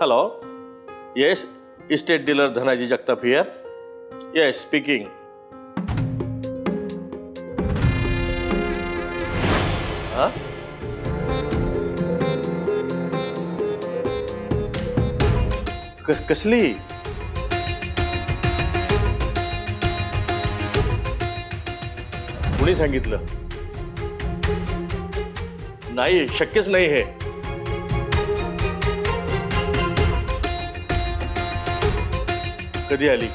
Hello, yes, estate dealer Dhanaji Jagtap here. Yes, speaking. हा, कसली? कुणी सांगितलं? नाही, शक्यच नाही हे. कधी आली?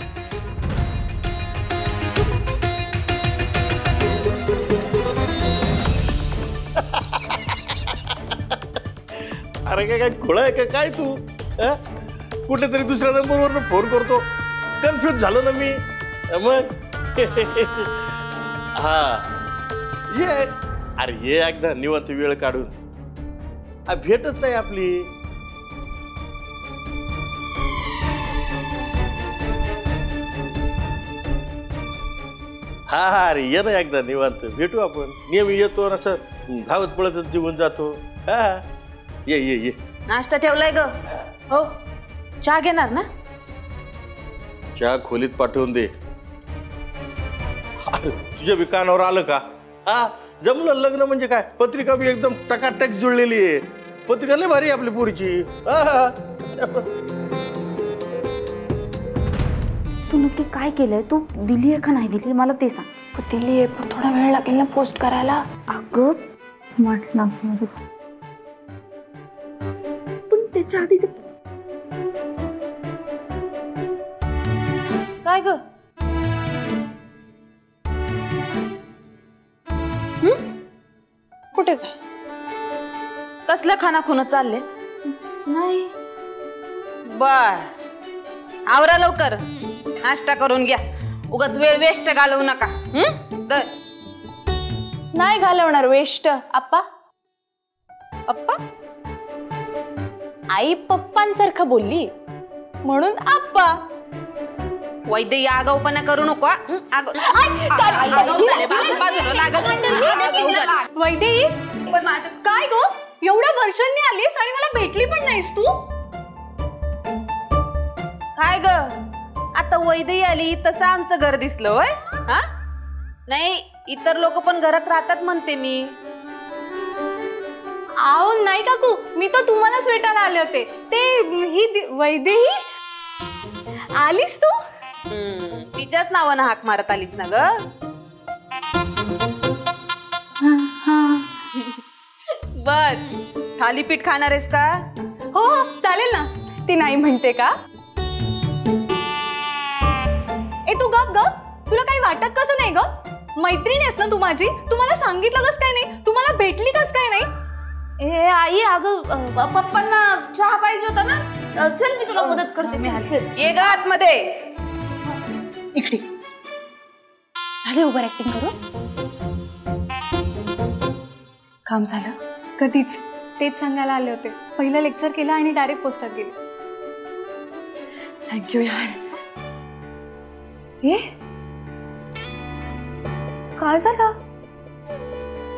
अरे काय खोळा आहे का काय तू? कुठेतरी दुसऱ्या नंबरवरनं फोन करतो. कन्फ्युज झालो ना मी मग. हा, ये. अरे ये एकदा निवांत वेळ काढून. भेटच नाही आपली. हा हा, अरे ये ना एकदा निवांत, भेटू आपण. नेहमी येतो असं धावत पळतच जीवन जातो. हा, ये ये ये. नाश्ता ठेवलाय ग. हो, चहा घेणार ना? चहा खोलीत पाठवून दे. तुझ्या बी कानावर आलं का? हा, जमलं लग्न म्हणजे काय? पत्रिका बी एकदम टकाटक जुळलेली आहे. पत्रिका लय भारी आपली पोरीची. तू नक्की काय केलंय? तू दिली आहे का नाही दिली मला ते सांग. दिली आहे पण थोडा वेळ लागेल ना पोस्ट करायला. अगं म्हटलं पण त्याच्या आधीच काय ग? कुठे काय? कसल्या खाना खुना चाललेत? नाही. बर, आवरा लवकर, नाश्ता करून घ्या. उगाच वेळ वेस्ट घालवू नका. नाही घालवणार वेस्ट. आप्पा आप्पा, आई पप्पांसारखं बोलली म्हणून आप्पा. वैद्य आगाऊपणा करू नको. वैदेही काय गो, एवढ्या वर्षांनी आलीस आणि मला भेटली पण नाहीस तू. काय ग, आता वैद्य आली तसं आमचं घर दिसलं होय? हा, नाही इतर लोक पण घरात राहतात म्हणते मी. आओ नाही काकू, मी तर तुम्हालाच भेटायला आले होते. ते ही वैदेही आलीस तू? तिच्याच नावानं हाक मारत आलीस ना ग. बर, थालीपीठ खाणार आहेस का? हो चालेल ना. ती नाही म्हणते का? ए तू गप गप, तुला काही वाटत कसं नाही ग? मैत्रीण आहेस ना तू माझी. तुम्हाला सांगितलं कस काय नाही? तुम्हाला भेटली कस काय नाही? ए आई, अगं पप्पांना चहा पाहिजे होता ना. चल मी तुला मदत करते. ये ग आतमध्ये. इकडे झाले ओव्हर ऍक्टिंग करून. काम झालं कधीच. तेच सांगायला आले होते. पहिलं लेक्चर केलं आणि डायरेक्ट पोस्टात गेले. थँक्यू यार. काय झालं?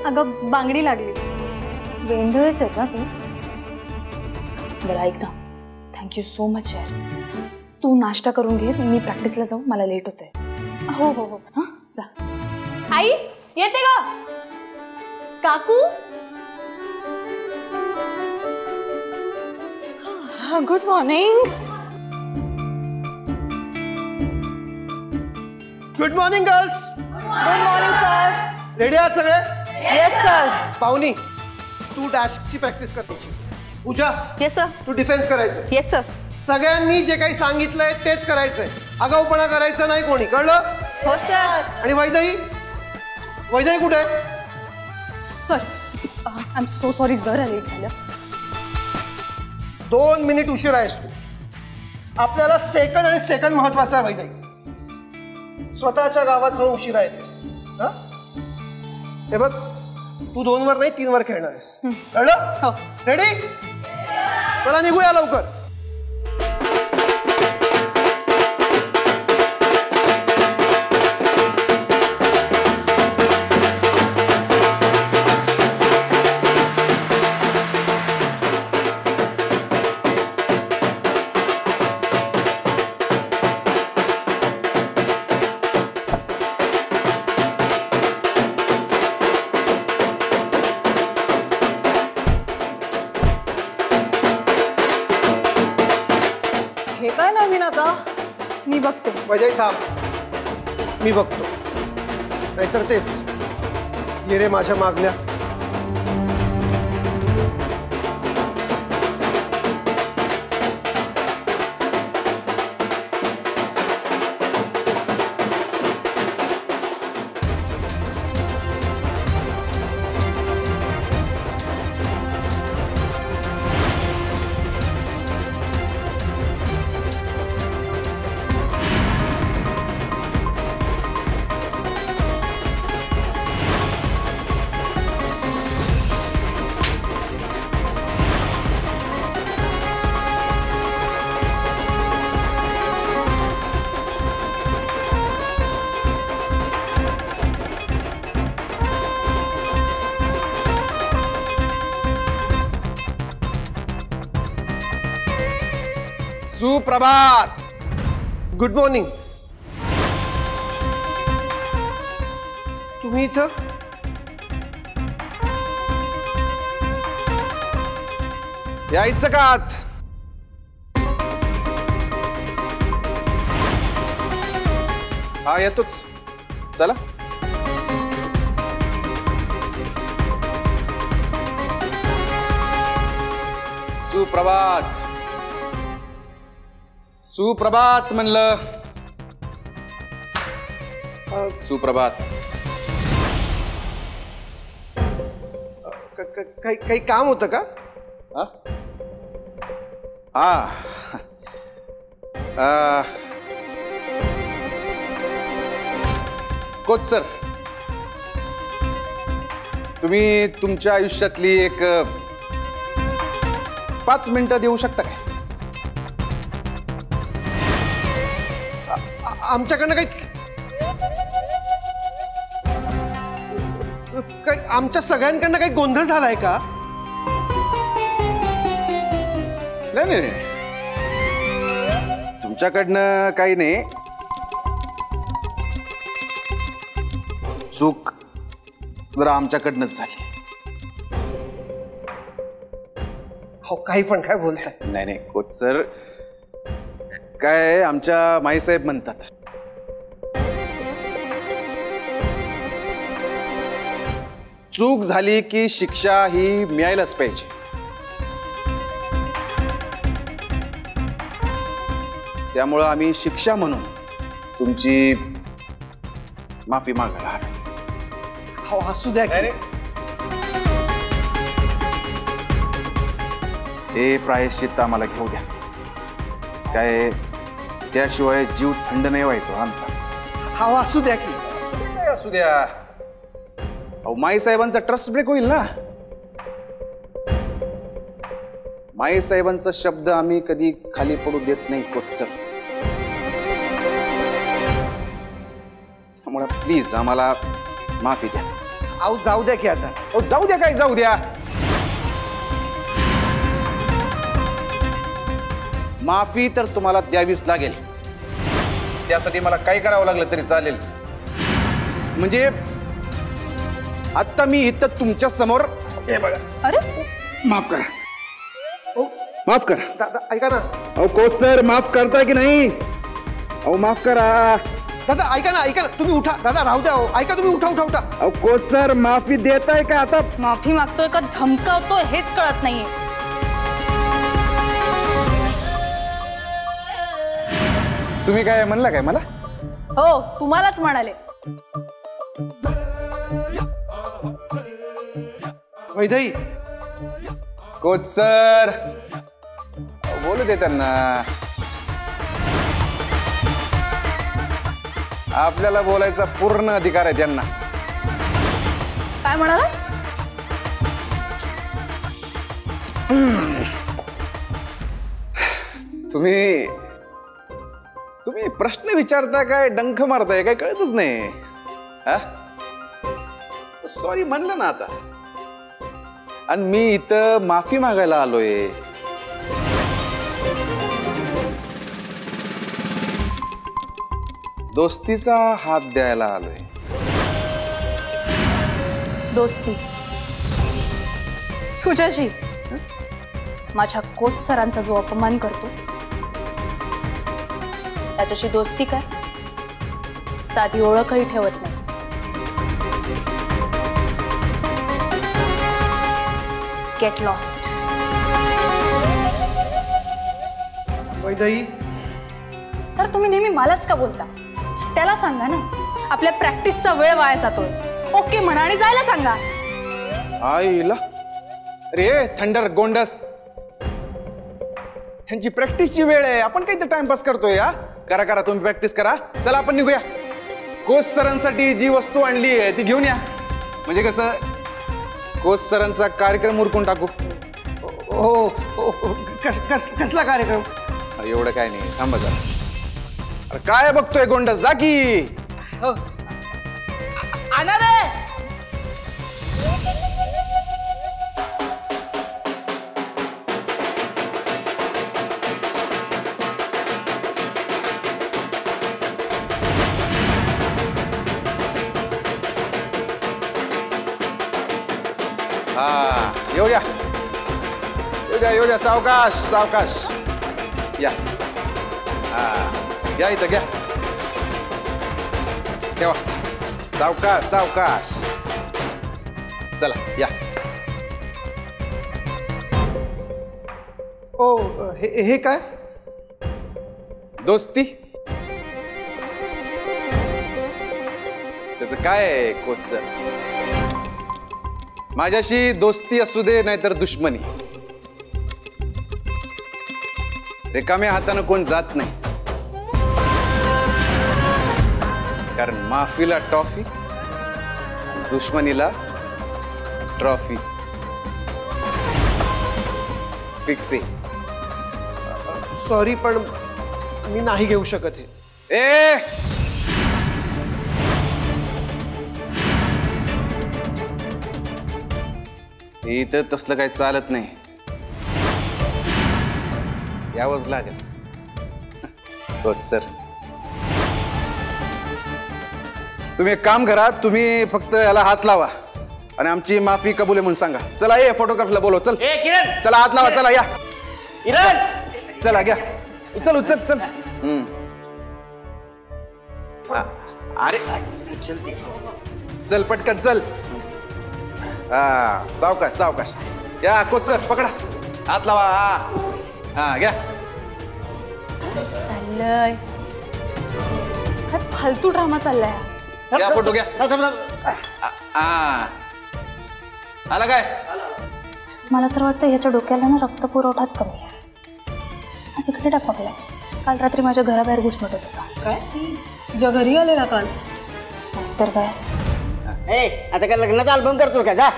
अगं बांगडी लागली. वेंधळेच आहेस ना तू. बरं ऐक ना, थँक्यू सो मच यार. तू नाश्ता करून घे, मी प्रॅक्टिसला जाऊ, मला लेट होतंय. हो हो हो, हा जा. आई येते ग. काकू good morning. Good morning girls. Good morning sir. Ready आहात सगळे? Yes sir. पाहुणी, तू डॅशची प्रॅक्टिस करायची. Pooja, yes sir. तू डिफेन्स करायचं. Yes sir. सगळ्यांनी जे काही सांगितलंय तेच करायचंय. आगाऊपणा करायचं नाही कोणी, कळलं? हो सर. आणि वैदेही, वैदेही कुठे आहे? Sir I am so sorry, जरा लेट झालं. 2 मिनिट उशीर आहेस तू. आपल्याला सेकंद आणि सेकंद महत्वाचा आहे वैदेही. स्वतःच्या गावात राहून उशिरा येतेस. हे बघ, तू 2 वर नाही 3 वर खेळणार आहेस, कळलं? हो. रेडी? चला निघूया लवकर. मी बघते. वैदेही थांब, मी बघतो. नाहीतर तेच ये रे माझ्या मागल्या. सुप्रभात. Good morning. तुम्ही इथं? यायचं का आत? हा येतोच. चला. सुप्रभात. सुप्रभात म्हणलं. सुप्रभात. काही काम होतं का? कोच सर, तुम्ही तुमच्या आयुष्यातली एक 5 मिनिटं देऊ शकता काय? आमच्याकडनं काही आमच्या सगळ्यांकडनं काही गोंधळ झालाय का? नाही नाही, तुमच्याकडनं काही नाही. चूक जरा आमच्याकडनंच झाली. हो, काही पण काय बोलताय? नाही नाही कोच सर, काय आमच्या माईसाहेब म्हणतात, चूक झाली की शिक्षा ही मिळायलाच पाहिजे. त्यामुळं आम्ही शिक्षा म्हणून तुमची माफी मागायला आलो. हो, असू द्या की. हे प्रायश्चित्त आम्हाला घेऊ द्या. काय त्याशिवाय जीव थंड नाही व्हायचो आमचा. हो, असू द्या की. काय असू द्या. अहो, माई साहेबांचा ट्रस्ट ब्रेक होईल ना. माई साहेबांचा शब्द आम्ही कधी खाली पडू देत नाही कोच सर. त्यामुळे प्लीज आम्हाला माफी द्या. अहो, जाऊ द्या की आता. अहो, जाऊ द्या काय जाऊ द्या. माफी तर तुम्हाला द्यावीच लागेल. त्यासाठी मला काय करावं लागलं तरी चालेल. म्हणजे आता मी इथं तुमच्या समोर हे बघा. अरे माफ करा. माफ करा. दादा ऐका ना. अहो कोच सर, माफ करताय की नाही? अहो माफ करा. दादा ऐका ना, ऐका ना. तुम्ही उठा. दादा राहू द्या. ऐका, तुम्ही उठा उठा उठा. अहो कोच सर, माफी देताय का आता? माफी मागतोय का धमकावतोय हेच कळत नाहीये. तुम्ही काय म्हणला काय मला? हो, तुम्हालाच म्हणाले. वैदेही. कोच सर बोलू दे त्यांना. आपल्याला बोलायचा पूर्ण अधिकार आहे त्यांना. काय म्हणाला? तुम्ही प्रश्न विचारता काय डंख मारताय काय कळतच नाही. सॉरी म्हणलं ना आता. आणि मी इथं माफी मागायला आलोय. दोस्तीचा हात द्यायला आलोय. दोस्ती तुझ्याशी? माझ्या कोच सरांचा जो अपमान करतो त्याच्याशी दोस्ती काय, साधी ओळखही ठेवत नाही. Get lost. वैदेही, सर तुम्ही नेहमी मलाच का बोलता? त्याला सांगा ना, आपल्या प्रॅक्टिसचा वेळ वाया जातोय. ओके म्हणा आणि जायला सांगा. आईला रे थंडर गोंडस, त्यांची प्रॅक्टिसची वेळ आहे, आपण काही तर टाइमपास करतोय. या करा करा, तुम्ही प्रॅक्टिस करा. चला आपण निघूया. कोच सरांसाठी जी वस्तू आणली आहे ती घेऊन या. म्हणजे कसं, कोच सरांचा कार्यक्रम उरकून टाकू. हो कसला कार्यक्रम? एवढं काय नाही, थांबा जरा. अरे काय बघतोय गोंडस, जा की. हा येऊ द्या, येऊ द्या, येऊ द्या. सावकाश सावकाश या. हा या, इथं घ्या, ठेवा. सावकाश सावकाश. चला या. ओ हे काय? दोस्ती. त्याचं काय आहे कोच सर, माझ्याशी दोस्ती असू दे नाहीतर दुश्मनी, रिकाम्या हातानं कोण जात नाही. कारण माफीला टॉफी, दुश्मनीला ट्रॉफी. फिक्स आहे. सॉरी पण मी नाही घेऊ शकत हे. ए इथं तसलं काही चालत नाही. यावंच लागेल. कोच सर तुम्ही एक काम करा, तुम्ही फक्त याला हात लावा आणि आमची माफी कबूल आहे म्हणून सांगा. चला ये फोटोग्राफला बोलव. चल किरण, चला हात लावा. चला या. किरण चला घ्या. चल चल चल. अरे चल पटकन चल. हा सावकाश सावकाश. या कोच सर पकडा, हात लावा. हा घ्या. चाललंय काय फालतू ड्रामा चाललाय. घ्या फोटो घ्या. आला काय? मला तर वाटतं ह्याच्या डोक्याला ना रक्त पुरवठाच कमी आहे. आज इकडे टाकलाय. काल रात्री माझ्या घराबाहेर घुसमटत होता. काय तुझ्या घरी आलेला काल? नाहीतर काय. आता काय लग्नाचा अल्बम करतो का? जा.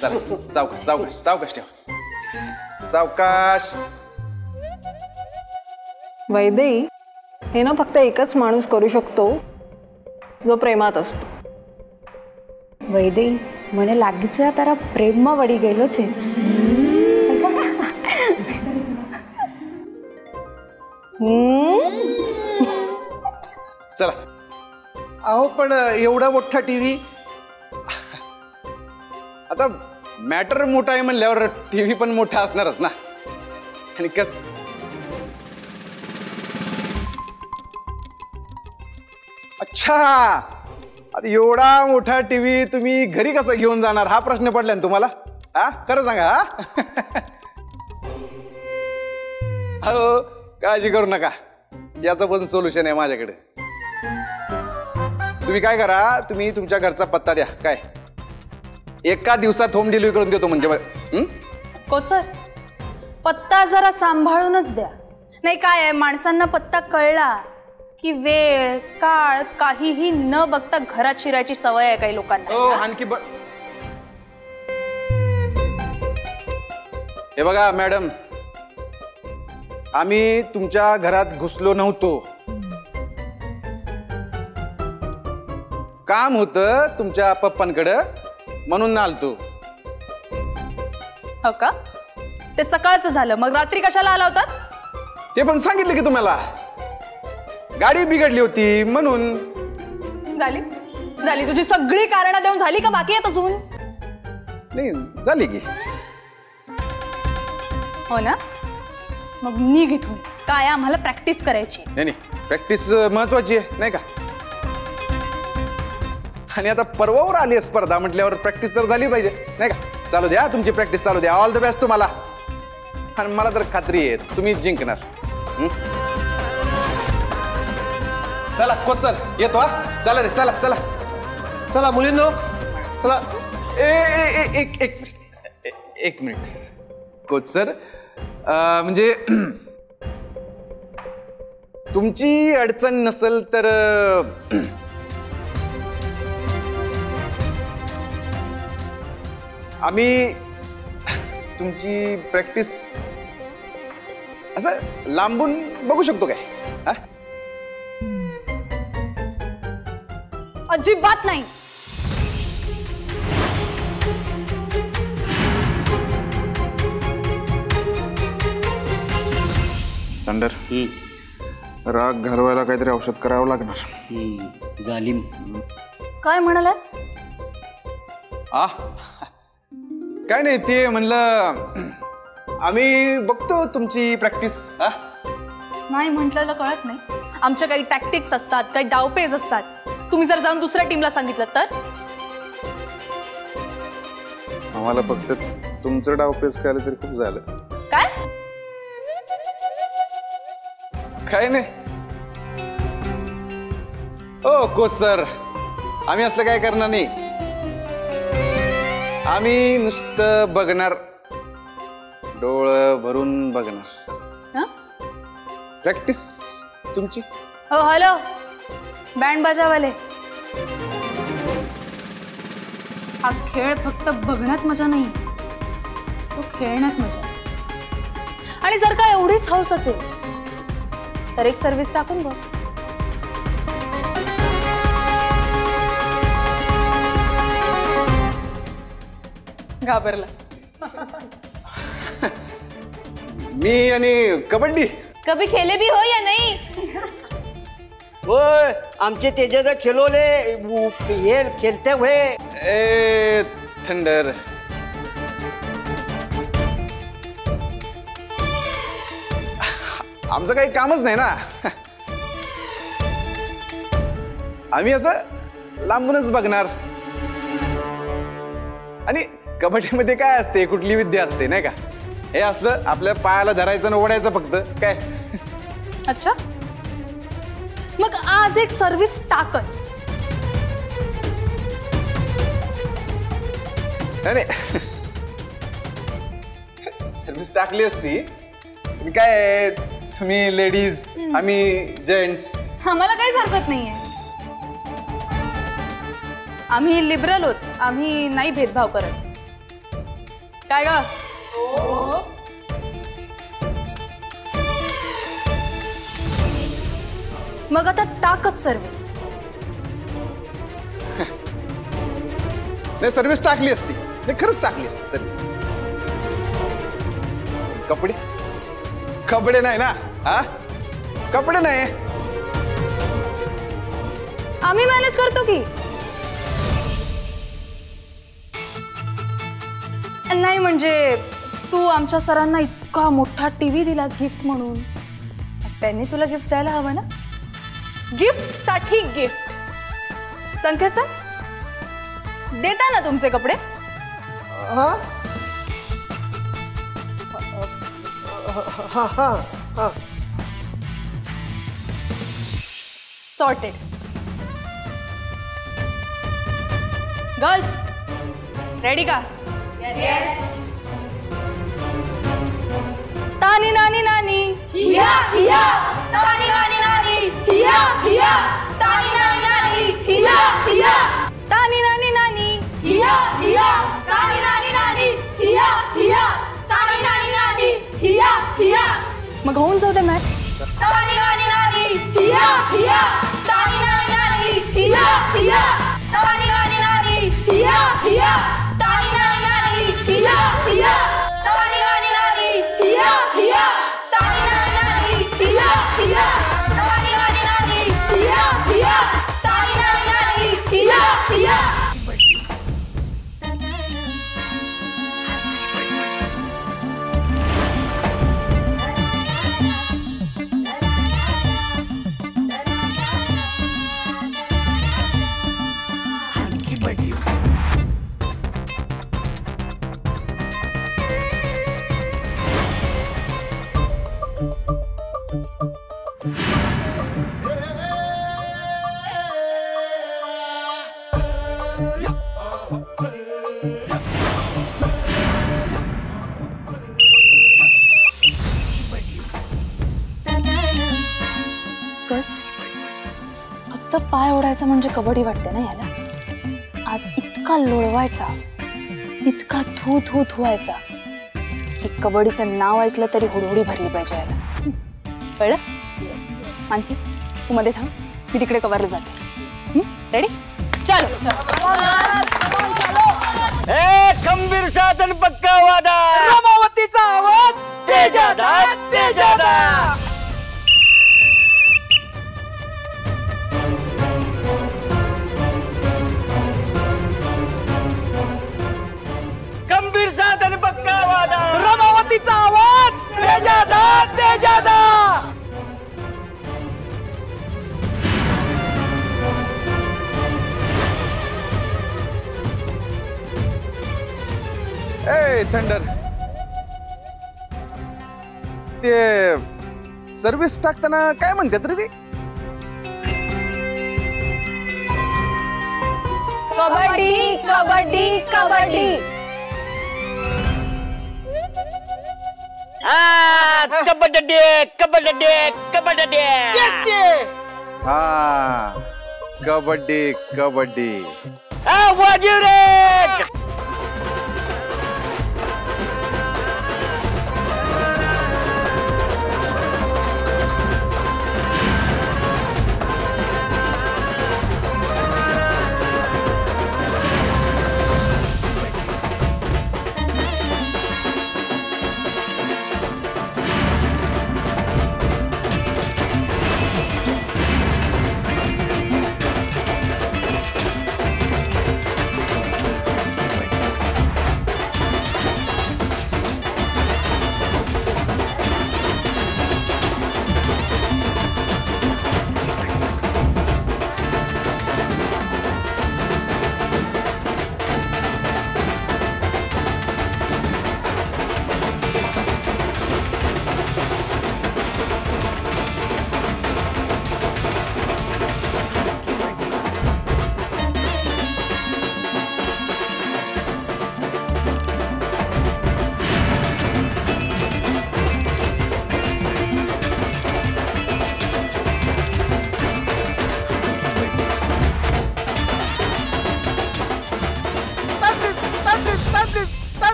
सावकाश सावकाश सावकाश ठेवा. सावकाश. वैदेही हे ना फक्त एकच माणूस करू शकतो जो प्रेमात असतो. वैदेही મને લાગે છે આ તારા પ્રેમમાં વળી ગયેલો છે. चला. अहो पण एवढा मोठा टीव्ही. आता मॅटर मोठा आहे म्हणल्यावर टीव्ही पण मोठा असणारच ना. आणि कस अच्छा, आता एवढा मोठा टीव्ही तुम्ही घरी कसा घेऊन जाणार हा प्रश्न पडला ना तुम्हाला? हा खरं सांगा. हा हो काळजी करू नका, याचं पण सोल्युशन आहे माझ्याकडे. तुम्ही काय करा, तुम्ही तुमच्या घरचा पत्ता द्या. काय एका दिवसात होम डिलिव्हरी करून देतो. म्हणजे कोच सर पत्ता जरा सांभाळूनच द्या. नाही काय आहे, माणसांना पत्ता कळला की वेळ काळ काहीही न बघता घरात शिरायची सवय आहे काही लोकांना. हो आणखी हे बघा मॅडम, आम्ही तुमच्या घरात घुसलो नव्हतो. काम होतं तुमच्या पप्पांकडं म्हणून आलतो. हो का? ते सकाळचं झालं, मग रात्री कशाला आला होता? ते पण सांगितलं की तुम्हाला, गाडी बिघडली होती म्हणून. झाली झाली तुझी सगळी कारणं देऊन झाली का बाकी आहेत अजून? नाही झाली की. हो ना, मग निघ इथून. काय आम्हाला प्रॅक्टिस करायची. नाही नाही, प्रॅक्टिस महत्वाची आहे नाही का. आणि आता परवावर आली आहे स्पर्धा म्हटल्यावर प्रॅक्टिस तर झाली पाहिजे नाही का. चालू द्या तुमची प्रॅक्टिस, चालू द्या. ऑल द बेस्ट तुम्हाला. आणि मला तर खात्री आहे तुम्ही जिंकणार. चला कोच सर येतो हा. चला रे चला चला चला मुलींनो चला. एक मिनिट कोच सर, म्हणजे तुमची अडचण नसेल तर आम्ही तुमची प्रॅक्टिस असं लांबून बघू शकतो काय. हा अजिबात नाही. थंडर, राग घालवायला काहीतरी औषध करावं लागणार. जालिम. काय म्हणालास. काय नाही ते म्हणलं आम्ही बघतो तुमची प्रॅक्टिस. नाही म्हटलेलं कळत नाही. आमच्या काही टॅक्टिक्स असतात, काही डावपेज असतात. तुम्ही जर जाऊन दुसऱ्या टीमला सांगितलं तर. आम्हाला फक्त तुमचं डावपेच कळलं तरी खूप झालं. काय काय नाही. ओ कोच सर, आम्ही असलं काय करणार नाही. आम्ही नुसतं बघणार, डोळं भरून बघणार. प्रॅक्टिस तुमची. हो हॅलो बँड बाजावाले, हा खेळ फक्त बघण्यात मजा नाही, तो खेळण्यात मजा. आणि जर का एवढीच हौस असेल तर एक सर्व्हिस टाकून बघ. घाबरला. मी आणि कबड्डी कभी खेले भी हो या नहीं. ओय आमचे तेजाचा खेलोले हे खेळते हुए. ए थंडर, आमचं काही कामच नाही ना. आम्ही असं लांबूनच बघणार. आणि कबड्डीमध्ये काय असते, कुठली विद्या असते नाही का. हे असलं आपल्या पायाला धरायचं आणि ओढायचं फक्त काय. अच्छा मग आज एक सर्व्हिस टाकच. नाही सर्व्हिस टाकली असती. काय तुम्ही लेडीज आम्ही जेंट्स, आम्हाला काहीच हरकत नाहीये. आम्ही लिबरल होत, आम्ही नाही भेदभाव करत. काय ग. मग आता टाकच सर्व्हिस. नाही सर्व्हिस टाकली असती. नाही खरंच टाकली असती सर्व्हिस. कपडे कपडे नाही ना. हा कपडे नाही. आम्ही मॅनेज करतो की. नाही म्हणजे तू आमच्या सरांना इतका मोठा टीव्ही दिलास गिफ्ट म्हणून, त्यांनी तुला गिफ्ट द्यायला हवं ना. गिफ्ट साठी गिफ्ट. संकेत सर देता ना तुमचे कपडे. हा हा हा हा सॉर्टेड. गर्ल्स रेडी का. तानी नानी नानी हिया हिया, तानी नानी नानी हिया हिया, तानी नानी नानी हिया हिया, तानी नानी नानी हिया हिया, तानी नानी नानी हिया हिया, तानी नानी नानी हिया हिया. मग होऊन जाऊ दे मॅच. तानी नानी नानी हिया हिया, तानी नानी नानी हिया हिया, तानी नानी नानी हिया हिया, तानी नानी नानी हिया हिया, तानी नानी नानी हिया हिया, तानी नानी नानी हिया हिया, तानी नानी नानी हिया हिया, तानी नानी नानी हिया हिया. फक्त पाय ओढायचा म्हणजे कबड्डी वाटते ना याला. आज इतका लोळवायचा, इतका धू धू धुवायचा की कबड्डीचं नाव ऐकलं तरी हुडहुडी भरली पाहिजे याला. कळलं? मानसी तू मध्ये थांब, मी तिकडे कवरला जाते. रेडी? चलो. खंबीर साधन पक्का वादा, रमावतीचा आवाज तेजादा तेजादा. खंबीर साधन पक्का वादा, रमावतीचा आवाज तेजादा तेजादा. ए थंडर, ते सर्व्हिस टाकताना काय म्हणतात रे ते? कबड्डी कबड्डी कबड्डी. कबड्डी कबड्डी कबड्डी. हा, कबड्डी कबड्डी. वाजीरे.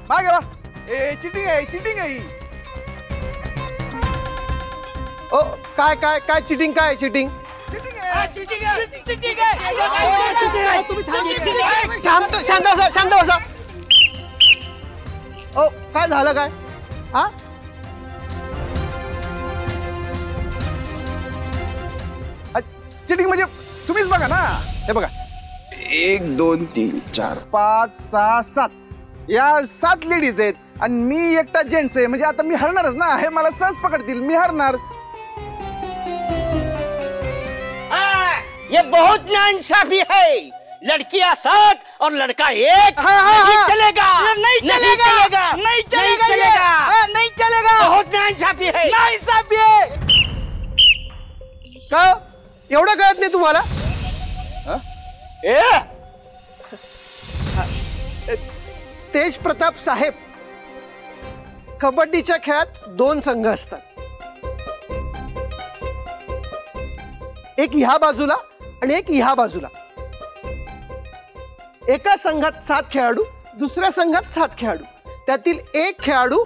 मागे वा. ए चिटिंग आहे, चिटिंग आहे. ओ काय काय काय चिटिंग, काय चिटिंग? शांत बसा. ओ काय झालं काय? हा, चिटिंग म्हणजे तुम्हीच बघा ना. हे बघा, 1 2 3 4 5 6 7 या 7 लेडीज आहेत आणि मी एकटा जेंट्स आहे. म्हणजे आता मी हरणारच ना. हे मला सहज पकडतील, मी हरणार. ये बहुत नाइंसाफी है. लड़कियां 7 और लड़का 1. नहीं चलेगा, नहीं चलेगा, नहीं चलेगा, नहीं चलेगा. बहुत नाइंसाफी है, नाइंसाफी है. का एवढं कळत नाही तुम्हाला? तेज प्रताप साहेब, कबड्डीच्या खेळात 2 संघ असतात. एक ह्या बाजूला आणि एक ह्या बाजूला. एका संघात 7 खेळाडू, दुसऱ्या संघात 7 खेळाडू. त्यातील एक खेळाडू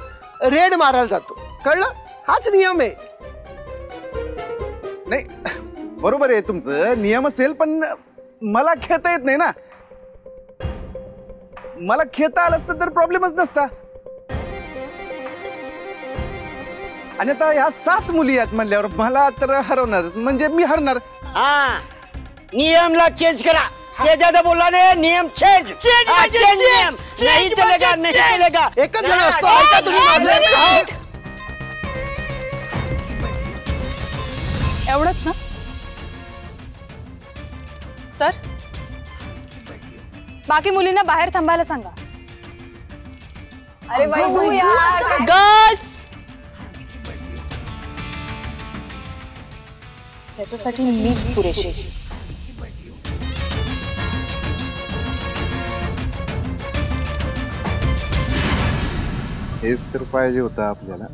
रेड मारायला जातो. कळलं? हाच नियम आहे. नाही, बरोबर आहे तुमचं, नियम असेल, पण मला खेळता येत नाही ना. मला खेळता आलं असतं तर प्रॉब्लेमच नसता. आणि आता ह्या 7 मुली आहेत म्हणल्यावर मला तर हरवणार, म्हणजे मी हरणार. हाँ, नियमला चेंज करा. ये ज्यादा बोला ने नियम चेंज. चेंज नियम. नहीं चलेगा, नहीं चलेगा. एकच जण असतो. ऐका तुम्ही माझं. एवढंच ना सर? बाकी मुलींना बाहेर थांबायला सांगा. अरे गर्ल्स, त्याच्यासाठी मीच पुरेशी. हेच तर पाहिजे होतं आपल्याला.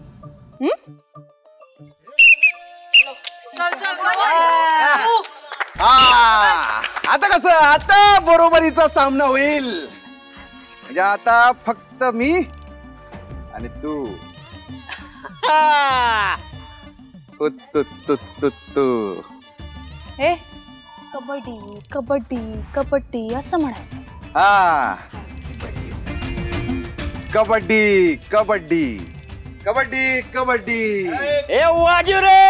आता कसं, आता बरोबरीचा सामना होईल. म्हणजे आता फक्त मी आणि तू. हे कबड्डी कबड्डी कबड्डी असं म्हणायचं. हा, कबड्डी कबड्डी कबड्डी कबड्डी. ए वाजू रे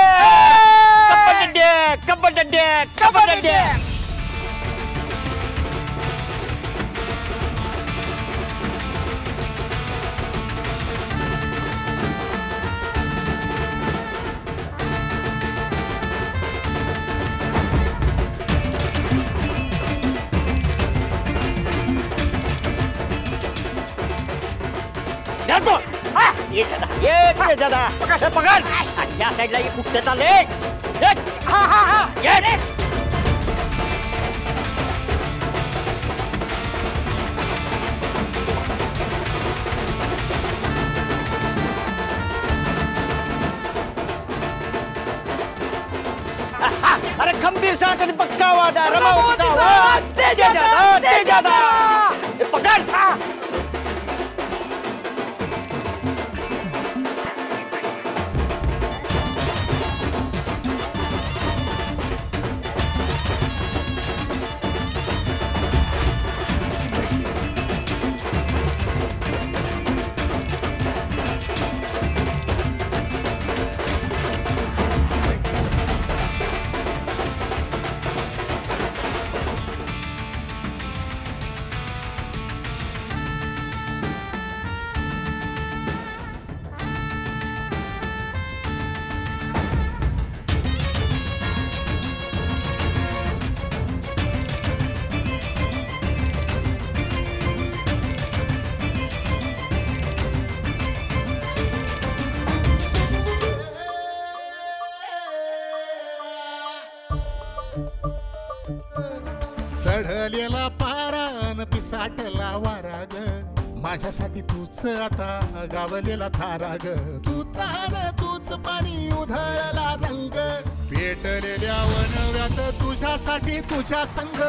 कबड्डी कबड्डी कबड्डी. ये दादा पकड. आणि या साईडला ये कुठं चालले. हा हा हा ये. अरे खंबीर साथ आणि पक्का वादा रमावतीचा दे दादा. पकड. चढलेला पारा न पिसाटला वारा ग, माझ्यासाठी तूच आता गावलेला थारा ग. तू तार तूच पाणी उधळला रंग, पेटलेल्या वनव्यात तुझ्यासाठी तुझ्या संग